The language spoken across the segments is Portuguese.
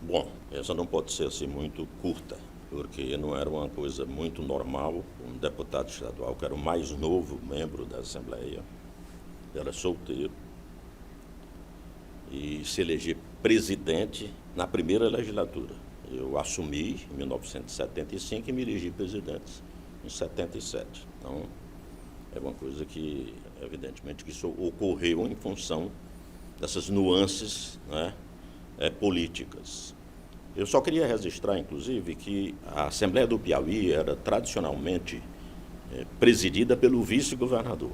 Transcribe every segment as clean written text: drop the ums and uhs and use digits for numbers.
Bom, essa não pode ser assim muito curta, porque não era uma coisa muito normal. Um deputado estadual, que era o mais novo membro da Assembleia, era solteiro, e se eleger presidente na primeira legislatura. Eu assumi em 1975 e me elegi presidente em 77. Então, é uma coisa que, evidentemente, que isso ocorreu em função dessas nuances, né, políticas. Eu só queria registrar, inclusive, que a Assembleia do Piauí era tradicionalmente presidida pelo vice-governador.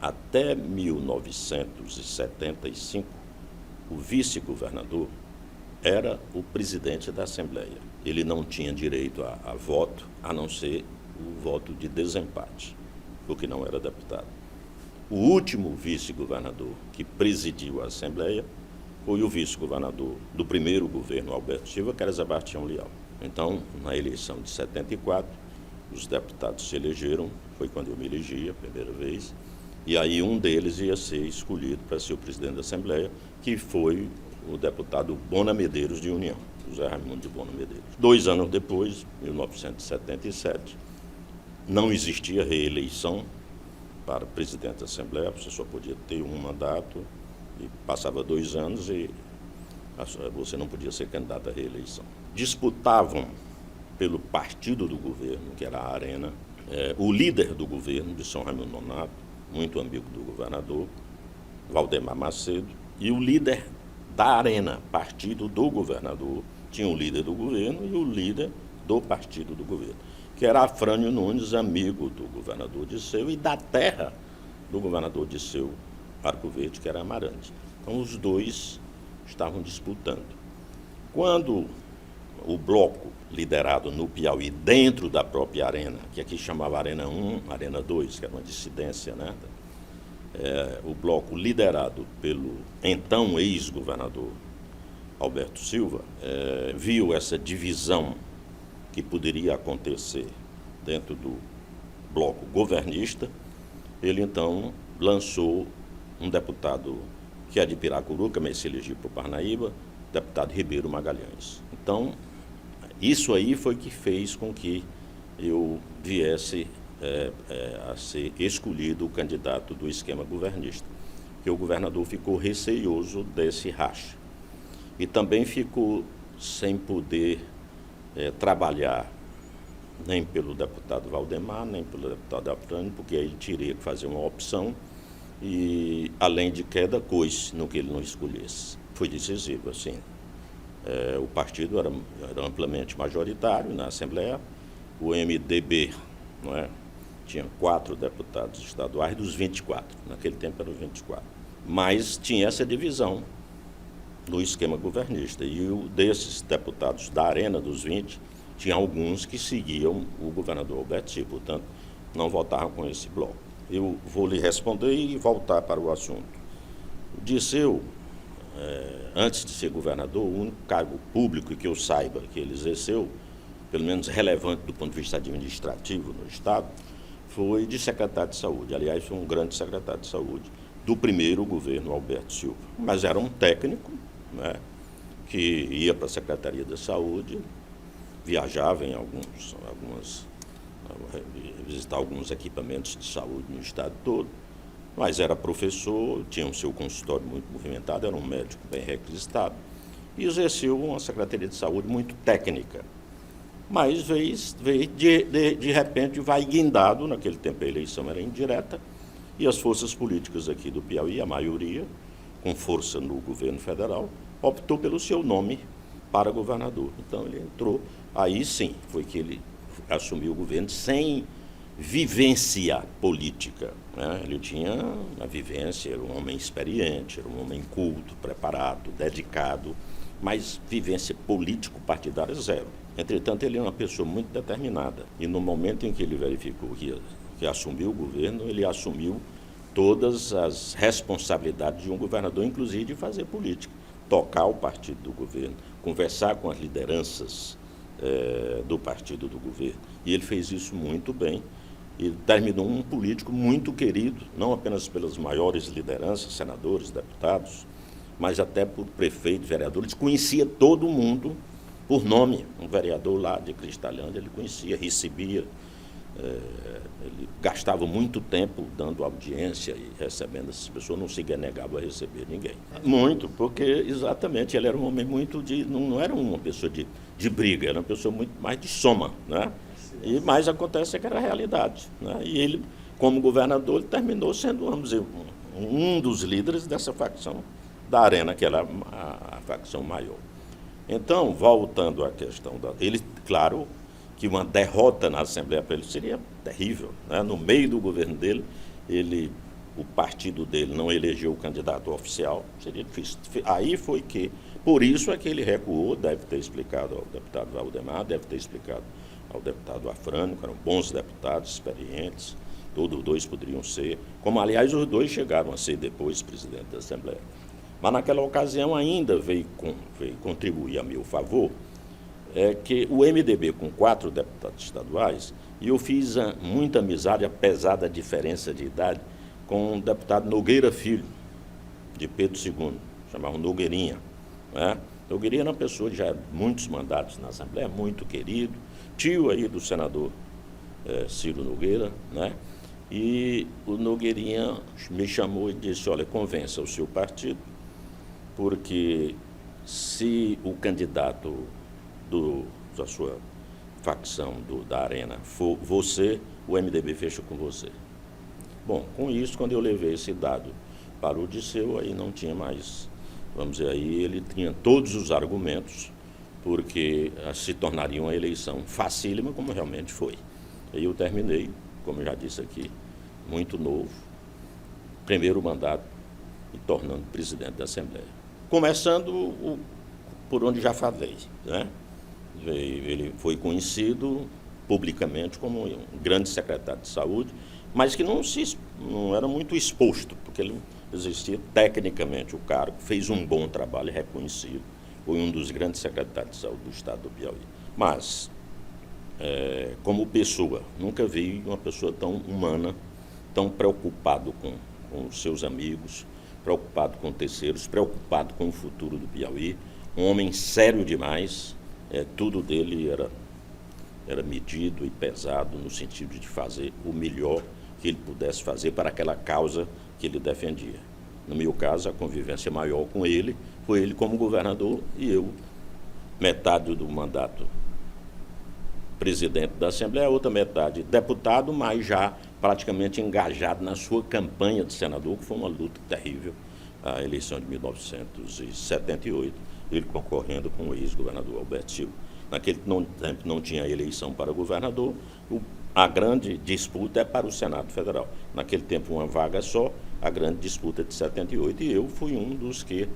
Até 1975, o vice-governador era o presidente da Assembleia. Ele não tinha direito a voto, a não ser o voto de desempate, porque não era deputado. O último vice-governador que presidiu a Assembleia foi o vice-governador do primeiro governo, Alberto Silva, que era Sebastião Leal. Então, na eleição de 74, os deputados se elegeram, foi quando eu me elegi a primeira vez, e aí um deles ia ser escolhido para ser o presidente da Assembleia, que foi o deputado Bona Medeiros de União, José Raimundo de Bona Medeiros. 2 anos depois, 1977, não existia reeleição para presidente da Assembleia, você só podia ter um mandato, e passava 2 anos e você não podia ser candidato à reeleição. Disputavam pelo partido do governo, que era a Arena, o líder do governo de São Raimundo Nonato, muito amigo do governador, Valdemar Macedo, e o líder da Arena, partido do governador. Tinha o líder do governo e o líder do partido do governo, que era Afrânio Nunes, amigo do governador Disseu e da terra do governador Disseu Arco Verde, que era Amarante. Então, os dois estavam disputando. Quando o bloco liderado no Piauí, dentro da própria Arena, que aqui chamava Arena 1, Arena 2, que era uma dissidência, né? O bloco liderado pelo então ex-governador Alberto Silva, viu essa divisão que poderia acontecer dentro do bloco governista. Ele então lançou um deputado que é de Piracuruca, mas se elegeu para o Parnaíba, deputado Ribeiro Magalhães. Então, isso aí foi que fez com que eu viesse a ser escolhido o candidato do esquema governista, porque o governador ficou receioso desse racha. E também ficou sem poder trabalhar nem pelo deputado Valdemar, nem pelo deputado Afrânio, porque aí ele teria que fazer uma opção e, além de queda, coice no que ele não escolhesse. Foi decisivo, assim. O partido era amplamente majoritário na Assembleia. O MDB, não é, tinha 4 deputados estaduais dos 24. Naquele tempo eram 24. Mas tinha essa divisão no esquema governista. E desses deputados da Arena, dos 20, tinha alguns que seguiam o governador Alberto Silva, portanto, não votavam com esse bloco. Eu vou lhe responder e voltar para o assunto. O Disseu, antes de ser governador, o único cargo público que eu saiba que ele exerceu, pelo menos relevante do ponto de vista administrativo no Estado, foi de secretário de saúde. Aliás, foi um grande secretário de saúde do primeiro governo Alberto Silva. Mas era um técnico, né, que ia para a Secretaria da Saúde, viajava em visitar alguns equipamentos de saúde no estado todo, mas era professor, tinha o seu consultório muito movimentado, era um médico bem requisitado, e exerceu uma Secretaria de Saúde muito técnica. Mas veio de repente, vai guindado, naquele tempo a eleição era indireta, e as forças políticas aqui do Piauí, a maioria, com força no governo federal, optou pelo seu nome para governador. Então ele entrou, aí sim, foi que ele assumiu o governo sem vivência política, né? Ele tinha uma vivência, era um homem experiente, era um homem culto, preparado, dedicado, mas vivência político-partidária zero. Entretanto, ele é uma pessoa muito determinada, e no momento em que ele verificou que assumiu o governo, ele assumiu todas as responsabilidades de um governador, inclusive de fazer política, tocar o partido do governo, conversar com as lideranças do partido do governo. E ele fez isso muito bem. E terminou um político muito querido, não apenas pelas maiores lideranças, senadores, deputados, mas até por prefeito, vereador. Ele conhecia todo mundo por nome. Um vereador lá de Cristalândia, ele conhecia, recebia. Ele gastava muito tempo dando audiência e recebendo essas pessoas, não se negava a receber ninguém. Muito, porque exatamente ele era um homem muito de. Não era uma pessoa de briga, era uma pessoa muito mais de soma, né? E mais acontece que era a realidade, né? E ele, como governador, ele terminou sendo, vamos dizer, um dos líderes dessa facção da Arena, que era a facção maior. Então, voltando à questão ele, claro, que uma derrota na Assembleia para ele seria terrível, né? No meio do governo dele, o partido dele não elegeu o candidato oficial, seria difícil. Aí foi que, por isso é que ele recuou, deve ter explicado ao deputado Valdemar, deve ter explicado ao deputado Afrânio, que eram bons deputados, experientes, todos dois poderiam ser, como aliás os dois chegaram a ser depois presidente da Assembleia. Mas naquela ocasião ainda veio contribuir a meu favor, que o MDB, com 4 deputados estaduais, e eu fiz muita amizade, apesar da diferença de idade, com o deputado Nogueira Filho, de Pedro II, chamavam Nogueirinha, né? Nogueirinha era uma pessoa que já muitos mandatos na Assembleia, muito querido, tio aí do senador Ciro Nogueira, né? E o Nogueirinha me chamou e disse, olha, convença o seu partido, porque se o candidato da sua facção da Arena for você, o MDB fecha com você. Bom, com isso, quando eu levei esse dado para o Disseu, aí não tinha mais, vamos dizer, aí ele tinha todos os argumentos, porque se tornaria uma eleição facílima, como realmente foi. Aí eu terminei, como eu já disse aqui, muito novo, primeiro mandato, e tornando presidente da Assembleia. Começando por onde já falei, né? Ele foi conhecido publicamente como um grande secretário de saúde, mas que não era muito exposto, porque ele existia tecnicamente o cargo, fez um bom trabalho, reconhecido, foi um dos grandes secretários de saúde do estado do Piauí. Mas, como pessoa, nunca vi uma pessoa tão humana, tão preocupado com os seus amigos, preocupado com terceiros, preocupado com o futuro do Piauí, um homem sério demais. Tudo dele era medido e pesado no sentido de fazer o melhor que ele pudesse fazer para aquela causa que ele defendia. No meu caso, a convivência maior com ele foi ele como governador e eu, metade do mandato presidente da Assembleia, a outra metade deputado, mas já praticamente engajado na sua campanha de senador, que foi uma luta terrível, a eleição de 1978, ele concorrendo com o ex-governador Alberto Silva. Naquele tempo não tinha eleição para governador, a grande disputa é para o Senado Federal. Naquele tempo uma vaga só, a grande disputa de 78, e eu fui um dos que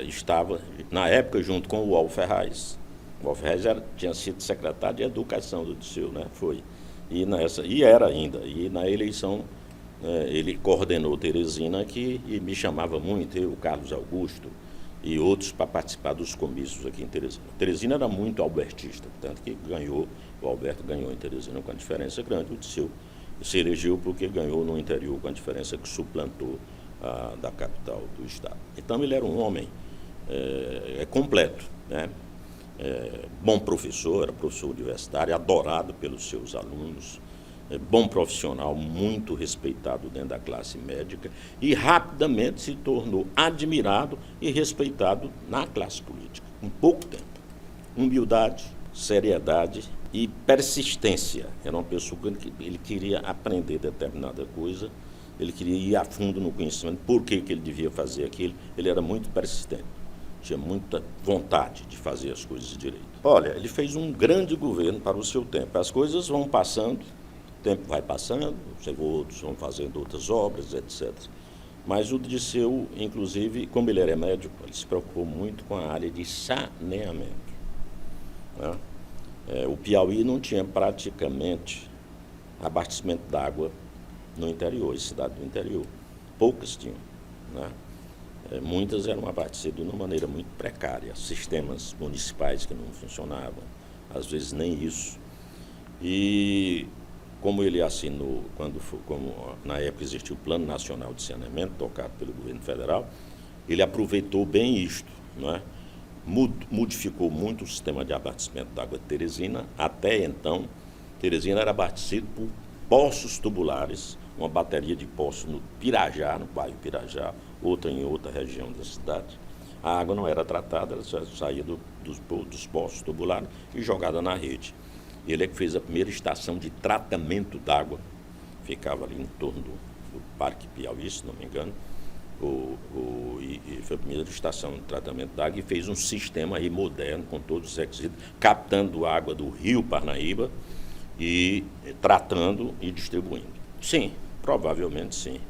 estava, na época, junto com o Uol Ferraz. O Uol Ferraz tinha sido secretário de Educação do Disseu, né? Foi. E era ainda. E na eleição ele coordenou Teresina e me chamava muito, eu, Carlos Augusto e outros, para participar dos comícios aqui em Teresina. Teresina era muito albertista, tanto que o Alberto ganhou em Teresina com a diferença grande, o Disseu se elegeu porque ganhou no interior com a diferença que suplantou da capital do estado. Então ele era um homem completo, né? Bom professor, era professor universitário, adorado pelos seus alunos, bom profissional, muito respeitado dentro da classe médica e rapidamente se tornou admirado e respeitado na classe política, em pouco tempo. Humildade, seriedade e persistência. Era uma pessoa que ele queria aprender determinada coisa, ele queria ir a fundo no conhecimento, por que ele devia fazer aquilo, ele era muito persistente. Tinha muita vontade de fazer as coisas direito. Olha, ele fez um grande governo para o seu tempo. As coisas vão passando, o tempo vai passando, outros vão fazendo outras obras, etc. Mas o Disseu, inclusive, como ele era médico, ele se preocupou muito com a área de saneamento, né? O Piauí não tinha praticamente abastecimento d'água no interior, cidade do interior. Poucas tinham, né? Muitas eram abastecidas de uma maneira muito precária, sistemas municipais que não funcionavam, às vezes nem isso. E como ele assinou, como na época existia o Plano Nacional de Saneamento, tocado pelo governo federal, ele aproveitou bem isto, não é? Modificou muito o sistema de abastecimento da água de Teresina. Até então, Teresina era abastecido por poços tubulares, uma bateria de poços no Pirajá, no bairro Pirajá, outra em outra região da cidade. A água não era tratada, ela saía dos poços tubulares e jogada na rede. Ele é que fez a primeira estação de tratamento d'água, ficava ali em torno do Parque Piauí, se não me engano, e foi a primeira estação de tratamento d'água e fez um sistema aí moderno, com todos os requisitos, captando água do rio Parnaíba e tratando e distribuindo. Sim, provavelmente sim,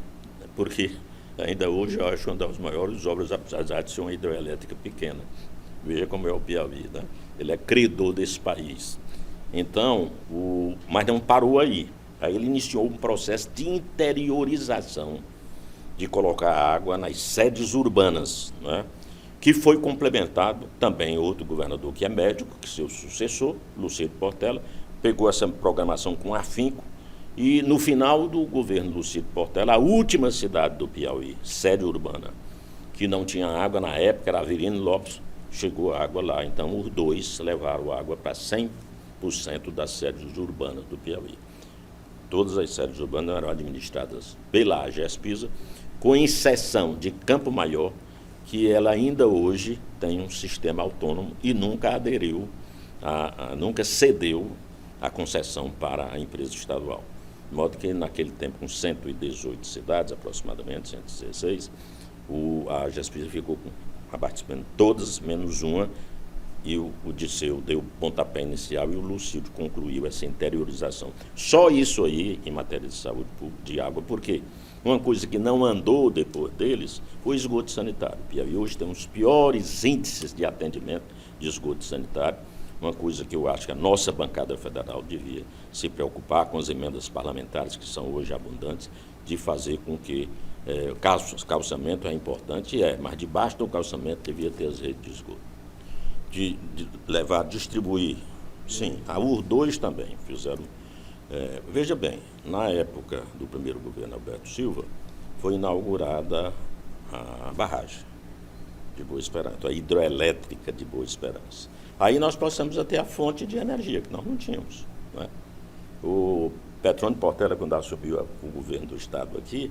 porque ainda hoje eu acho uma das maiores obras, apesar de ser uma hidrelétrica pequena. Veja como é o Piauí, né? Ele é credor desse país. Então, mas não parou aí. Aí ele iniciou um processo de interiorização, de colocar água nas sedes urbanas, né? Que foi complementado também outro governador que é médico, que seu sucessor, Lucídio Portela, pegou essa programação com afinco e no final do governo Lucídio Portela, a última cidade do Piauí, sede urbana, que não tinha água na época, era Avelino Lopes, chegou água lá. Então os dois levaram água para 100% das sedes urbanas do Piauí. Todas as sedes urbanas eram administradas pela AGESPISA, com exceção de Campo Maior, que ela ainda hoje tem um sistema autônomo e nunca aderiu, nunca cedeu a concessão para a empresa estadual. De modo que, naquele tempo, com 118 cidades, aproximadamente 116, a AGESPISA ficou com abastecimento todas, menos uma, e o Disseu deu o pontapé inicial e o Lucídio concluiu essa interiorização. Só isso aí, em matéria de saúde de água, porque uma coisa que não andou depois deles foi o esgoto sanitário. Piauí hoje tem os piores índices de atendimento de esgoto sanitário, uma coisa que eu acho que a nossa bancada federal devia se preocupar com as emendas parlamentares, que são hoje abundantes, de fazer com que calçamento é importante, mas debaixo do calçamento devia ter as redes de esgoto. De levar, distribuir, sim, a UR2 também fizeram. Veja bem, na época do primeiro governo Alberto Silva, foi inaugurada a barragem de Boa Esperança, a hidroelétrica de Boa Esperança. Aí nós passamos a ter a fonte de energia, que nós não tínhamos, né? O Petrônio Portela, quando assumiu o governo do estado aqui,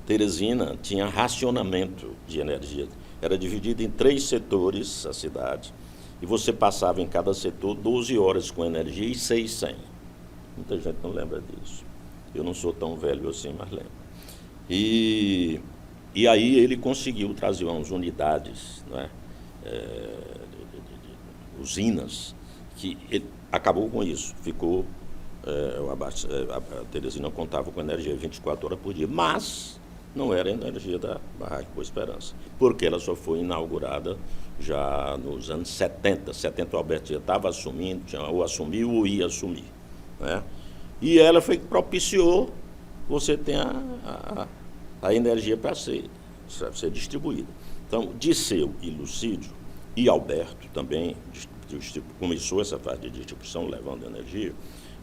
Teresina tinha racionamento de energia. Era dividido em 3 setores a cidade, e você passava em cada setor 12 horas com energia e 6 sem. Muita gente não lembra disso. Eu não sou tão velho assim, mas lembro. E aí ele conseguiu trazer umas unidades, né, usinas, que ele acabou com isso. Ficou, a Teresina contava com energia 24 horas por dia, mas não era a energia da barragem Boa Esperança, porque ela só foi inaugurada já nos anos 70. O Alberto já estava assumindo, ou assumiu ou ia assumir, né? E ela foi que propiciou você ter a energia para ser distribuída. Então, Disseu e Lucídio, e Alberto também começou essa fase de distribuição, levando energia,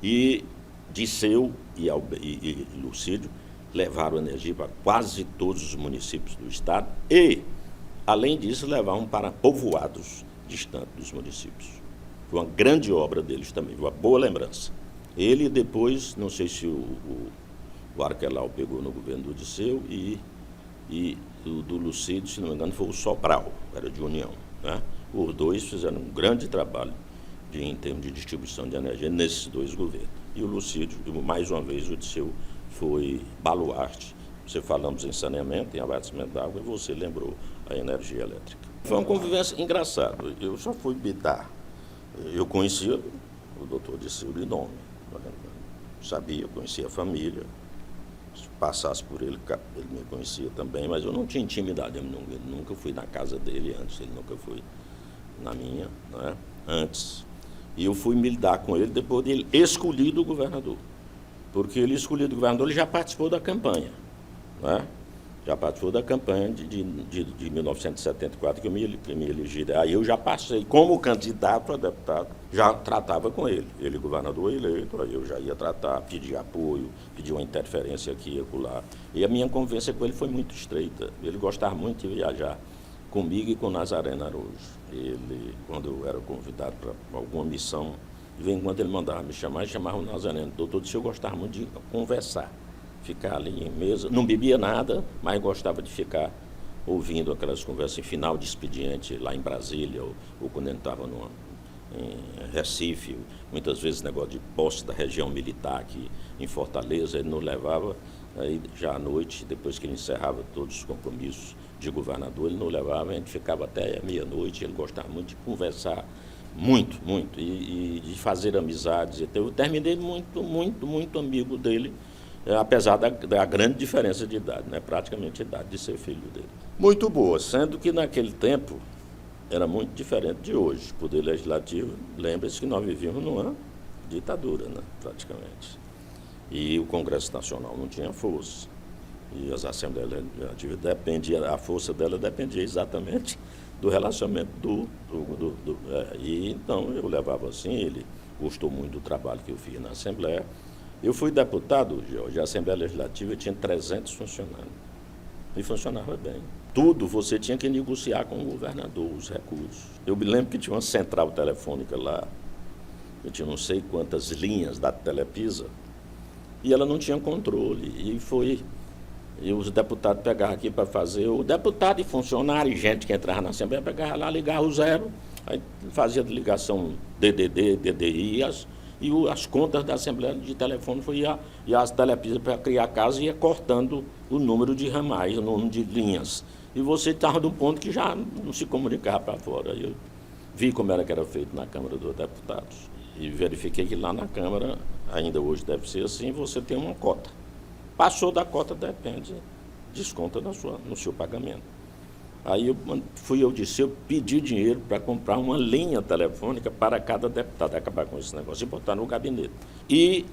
e Disseu e Lucídio levaram energia para quase todos os municípios do estado e, além disso, levavam para povoados distantes dos municípios. Foi uma grande obra deles também, uma boa lembrança. Ele depois, não sei se o Arquelau pegou no governo do Disseu e o do Lucídio, se não me engano, foi o Sobral, era de União, né? Os dois fizeram um grande trabalho em termos de distribuição de energia nesses 2 governos. E o Lucídio, mais uma vez, o Disseu foi baluarte. Você falamos em saneamento, em abastecimento d'água, e você lembrou a energia elétrica. Foi uma convivência engraçada. Eu só fui bitar. Eu conhecia o doutor Disseu de nome. Sabia, conhecia a família. Se passasse por ele, ele me conhecia também, mas eu não tinha intimidade. Eu nunca fui na casa dele antes, ele nunca foi na minha, né, antes. E eu fui me lidar com ele depois dele escolhido o governador. Porque ele escolhido o governador, ele já participou da campanha, né? Já participou da campanha de 1974, que eu me elegi. Aí eu já passei como candidato a deputado, já tratava com ele. Ele, governador eleito, aí eu já ia tratar, pedir apoio, pedir uma interferência aqui e acolá. E a minha convivência com ele foi muito estreita. Ele gostava muito de viajar comigo e com Nazareno Araújo. Ele, quando eu era convidado para alguma missão, de vez em quando ele mandava me chamar e chamava o Nazareno. Doutor, eu gostava muito de conversar, ficar ali em mesa. Não bebia nada, mas gostava de ficar ouvindo aquelas conversas em final de expediente lá em Brasília, ou quando ele estava em Recife, muitas vezes negócio de posse da região militar aqui em Fortaleza, ele nos levava, aí já à noite, depois que ele encerrava todos os compromissos de governador, ele nos levava, a gente ficava até meia-noite, ele gostava muito de conversar, muito, e de fazer amizades. Então, eu terminei muito amigo dele, apesar da grande diferença de idade, né? Praticamente a idade de ser filho dele. Muito boa, sendo que naquele tempo era muito diferente de hoje. O Poder Legislativo, lembre-se que nós vivíamos numa ditadura, né? Praticamente. E o Congresso Nacional não tinha força. E as Assembleias Legislativas a força dela dependia exatamente do relacionamento e então eu levava assim, ele gostou muito do trabalho que eu fiz na Assembleia. Eu fui deputado, Jorge, a Assembleia Legislativa tinha 300 funcionários. E funcionava bem. Tudo você tinha que negociar com o governador, os recursos. Eu me lembro que tinha uma central telefônica lá, eu tinha não sei quantas linhas da Telepisa, e ela não tinha controle. E os deputados pegavam aqui para fazer, o deputado e funcionário, e gente que entrava na Assembleia, pegava lá, ligava o zero, aí fazia ligação DDD, DDI, e as contas da Assembleia de telefone e as Telepisa para criar casa ia cortando o número de ramais, o número de linhas. E você estava num ponto que já não se comunicava para fora. Eu vi como era que era feito na Câmara dos Deputados. E verifiquei que lá na Câmara, ainda hoje deve ser assim, você tem uma cota. Passou da cota, depende, desconta no seu pagamento. Aí eu disse, eu pedi dinheiro para comprar uma linha telefônica para cada deputado, acabar com esse negócio e botar no gabinete. E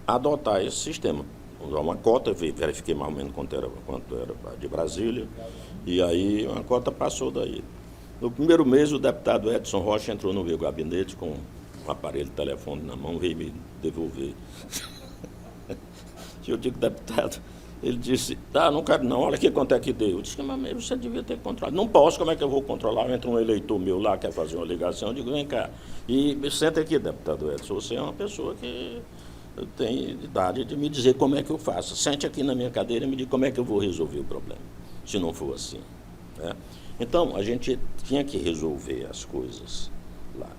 adotar esse sistema. Usar uma cota, verifiquei mais ou menos quanto era de Brasília, e aí uma cota passou daí. No primeiro mês, o deputado Edson Rocha entrou no meu gabinete com um aparelho de telefone na mão, veio me devolver. Eu digo, deputado, ele disse, não quero não, olha aqui quanto é que deu. Eu disse, mas você devia ter controlado. Não posso, como é que eu vou controlar? Entra um eleitor meu lá, quer fazer uma ligação, eu digo, vem cá. E senta aqui, deputado Edson, você é uma pessoa que tem idade de me dizer como é que eu faço. Sente aqui na minha cadeira e me diga como é que eu vou resolver o problema, se não for assim. Né? Então, a gente tinha que resolver as coisas lá.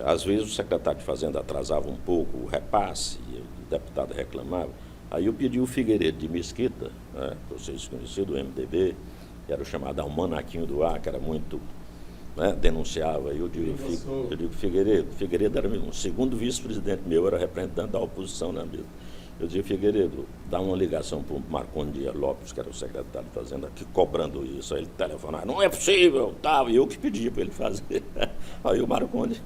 Às vezes o secretário de Fazenda atrasava um pouco o repasse, e o deputado reclamava. Aí eu pedi o Figueiredo de Mesquita, né, vocês conheciam do MDB, que era o chamado Almanaquinho do Ar, que era muito, né, denunciava. Eu digo Figueiredo era um segundo vice-presidente meu, era representante da oposição na mesa. Eu dizia, Figueiredo, dá uma ligação para o Marcondes Dias Lopes, que era o secretário de Fazenda, aqui cobrando isso. Aí ele telefonava, não é possível, tal, e eu que pedi para ele fazer. Aí o Marcondes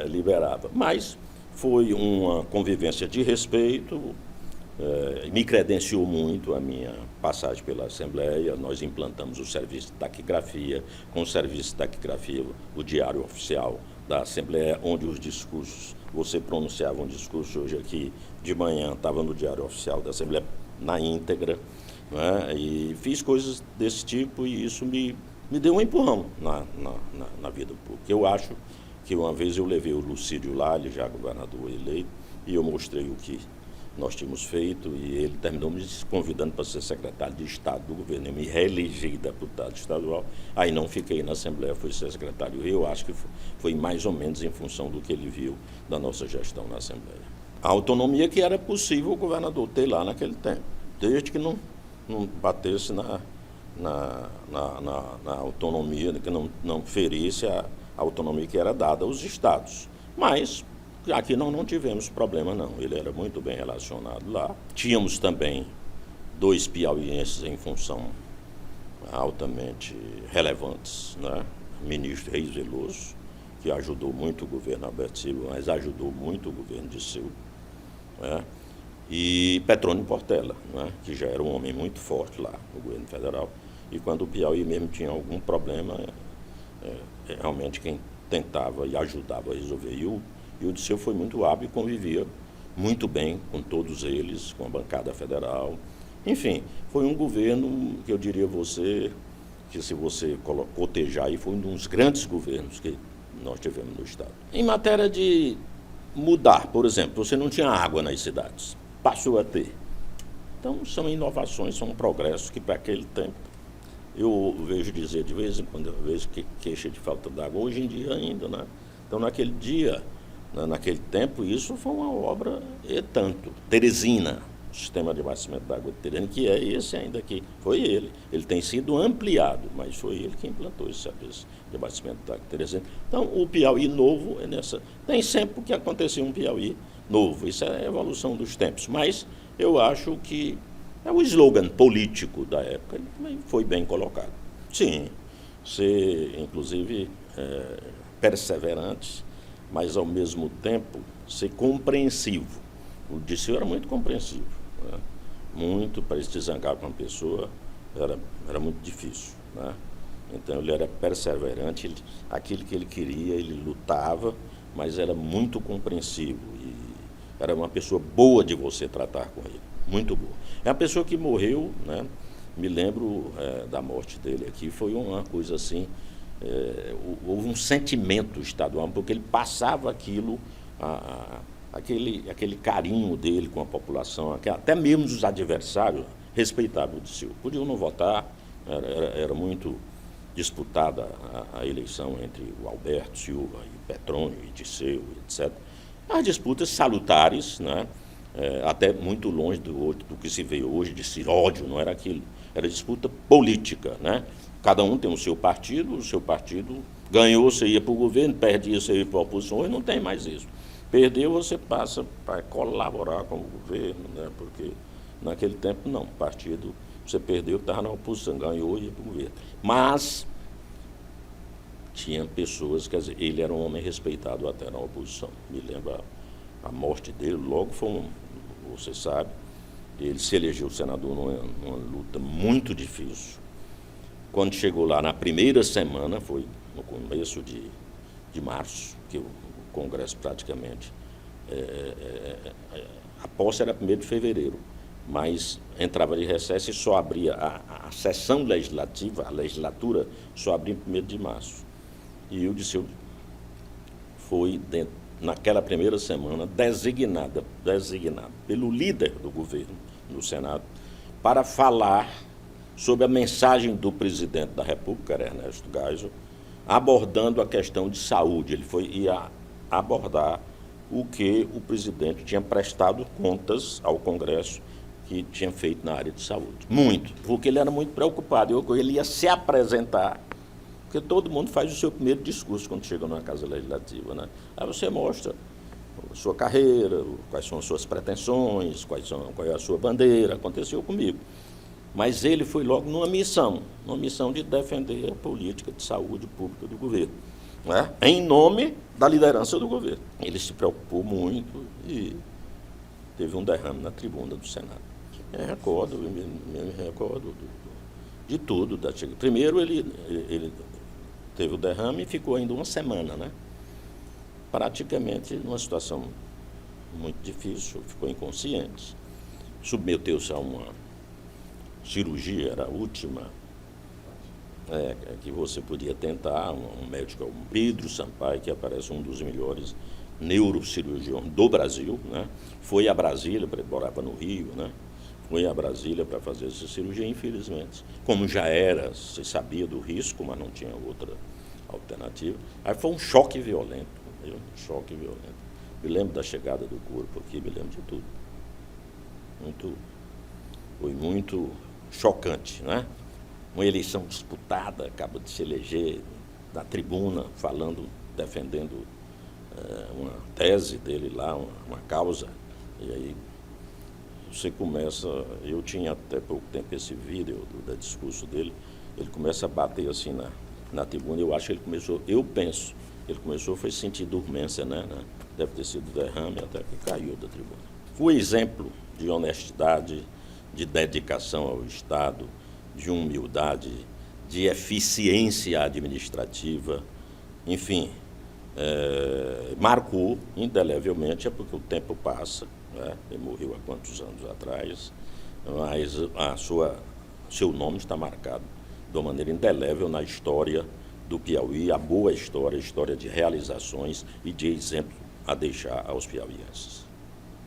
liberava. Mas foi uma convivência de respeito, me credenciou muito a minha passagem pela Assembleia. Nós implantamos o serviço de taquigrafia, com o serviço de taquigrafia, o diário oficial da Assembleia, onde os discursos, você pronunciava um discurso hoje aqui de manhã, estava no diário oficial da Assembleia na íntegra, né? E fiz coisas desse tipo e isso me deu um empurrão na vida pública. Eu acho que uma vez eu levei o Lucídio lá, ele já governador eleito, e eu mostrei o que nós tínhamos feito, e ele terminou me convidando para ser secretário de Estado do governo. Eu me reelegi deputado estadual, aí não fiquei na Assembleia, fui ser secretário. Eu acho que foi mais ou menos em função do que ele viu da nossa gestão na Assembleia. A autonomia que era possível o governador ter lá naquele tempo, desde que não batesse na autonomia, que não ferisse a autonomia que era dada aos estados. Mas aqui não tivemos problema, não. Ele era muito bem relacionado lá. Tínhamos também 2 piauienses em função altamente relevantes, né? O ministro Reis Veloso, que ajudou muito o governo Alberto Silva, mas ajudou muito o governo de Silva, né? E Petrônio Portela, né? Que já era um homem muito forte lá no governo federal. E quando o Piauí mesmo tinha algum problema, realmente quem tentava e ajudava a resolver. E o Disseu foi muito hábil e convivia muito bem com todos eles, com a bancada federal. Enfim, foi um governo que eu diria a você, que se você cotejar aí, foi um dos grandes governos que nós tivemos no Estado. Em matéria de mudar, por exemplo, você não tinha água nas cidades, passou a ter. Então, são inovações, são progressos que, para aquele tempo, eu vejo dizer de vez em quando, eu vejo que queixa de falta d'água, hoje em dia ainda, né? Então, naquele dia, naquele tempo, isso foi uma obra e tanto. Teresina, o sistema de abastecimento d'água de Teresina, que é esse ainda aqui, foi ele. Ele tem sido ampliado, mas foi ele que implantou esse serviço de abastecimento d'água de Teresina. Então, o Piauí novo é nessa. Tem sempre o que acontecer um Piauí novo, isso é a evolução dos tempos, mas eu acho que é o slogan político da época, foi bem colocado. Sim, ser, inclusive, perseverante, mas, ao mesmo tempo, ser compreensivo. O Dirceu era muito compreensivo, né? Muito, para se zangar com uma pessoa, era muito difícil, né? Então, ele era perseverante, aquilo que ele queria, ele lutava, mas era muito compreensivo e era uma pessoa boa de você tratar com ele, muito boa. É uma pessoa que morreu, né? Me lembro da morte dele aqui, foi uma coisa assim, houve um sentimento estadual, porque ele passava aquilo, aquele carinho dele com a população, até mesmo os adversários respeitavam o Dirceu. Podiam não votar, era muito disputada a eleição entre o Alberto Silva e Petrônio e Dirceu, etc. As disputas salutares, né? Até muito longe do que se vê hoje, de ódio, não era aquilo. Era disputa política, né? Cada um tem o seu partido ganhou, você ia para o governo, perdia, você ia para a oposição, hoje não tem mais isso. Perdeu, você passa para colaborar com o governo, né? Porque naquele tempo não, partido, você perdeu, estava na oposição, ganhou e ia para o governo. Mas tinha pessoas, quer dizer, ele era um homem respeitado até na oposição. Me lembro a morte dele, logo foi você sabe, ele se elegeu senador numa luta muito difícil. Quando chegou lá na primeira semana, foi no começo de março, que o Congresso praticamente, a posse era 1º de fevereiro, mas entrava de recesso e só abria a sessão legislativa, a legislatura só abria em 1º de março. E o Dirceu foi, naquela primeira semana, designado pelo líder do governo no Senado para falar sobre a mensagem do presidente da República, era Ernesto Geisel, abordando a questão de saúde. Ele ia abordar o que o presidente tinha prestado contas ao Congresso que tinha feito na área de saúde. Muito, porque ele era muito preocupado. Ele ia se apresentar, porque todo mundo faz o seu primeiro discurso quando chega numa casa legislativa, né? Aí você mostra a sua carreira, quais são as suas pretensões, qual é a sua bandeira. Aconteceu comigo. Mas ele foi logo numa missão de defender a política de saúde pública do governo, né? Em nome da liderança do governo. Ele se preocupou muito e teve um derrame na tribuna do Senado. Me recordo de tudo. Primeiro, ele teve o derrame e ficou ainda uma semana, né? Praticamente numa situação muito difícil, ficou inconsciente, submeteu-se a uma cirurgia, era a última que você podia tentar, um médico, o Pedro Sampaio, que aparece um dos melhores neurocirurgiões do Brasil, né? Foi a Brasília, ele morava no Rio, né? Foi a Brasília para fazer essa cirurgia, infelizmente. Como já era, você sabia do risco, mas não tinha outra alternativa. Aí foi um choque violento, um choque violento. Me lembro da chegada do corpo aqui, me lembro de tudo. Foi muito chocante, né? Uma eleição disputada, acaba de se eleger na tribuna, falando, defendendo uma tese dele lá, uma causa, e aí você começa, eu tinha até pouco tempo esse vídeo do discurso dele, ele começa a bater assim na tribuna, eu acho que ele começou foi sentir dormência, né? Deve ter sido derrame até que caiu da tribuna. Foi exemplo de honestidade, de dedicação ao Estado, de humildade, de eficiência administrativa, enfim, marcou indelevelmente, porque o tempo passa, né? Ele morreu há quantos anos atrás, mas seu nome está marcado de uma maneira indelével na história do Piauí, a boa história, a história de realizações e de exemplo a deixar aos piauienses.